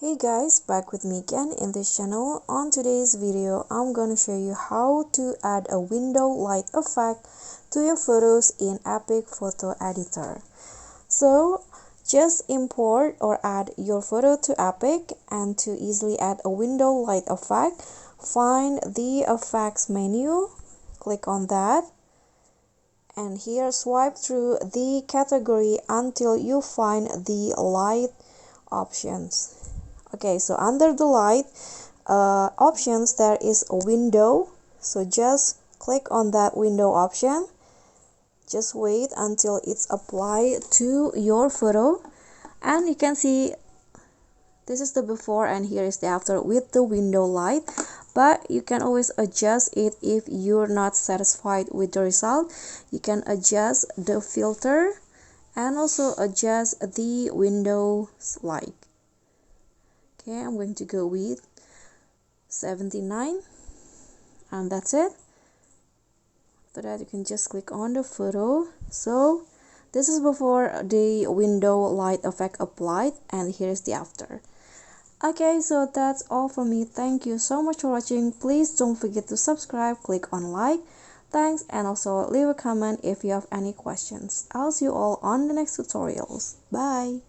Hey guys, back with me again in this channel. On today's video, I'm gonna show you how to add a window light effect to your photos in Epik Photo Editor. So just import or add your photo to Epik, and to easily add a window light effect, find the effects menu, click on that, and here swipe through the category until you find the light options. Okay, so under the light options there is a window, so just click on that window option. Just wait until it's applied to your photo, and you can see this is the before and here is the after with the window light. But you can always adjust it if you're not satisfied with the result. You can adjust the filter and also adjust the windows light. Okay, I'm going to go with 79, and that's it. After that, you can just click on the photo. So this is before the window light effect applied, and here is the after. Okay, so that's all from me. Thank you so much for watching. Please don't forget to subscribe, click on like. Thanks, and also leave a comment if you have any questions. I'll see you all on the next tutorials. Bye.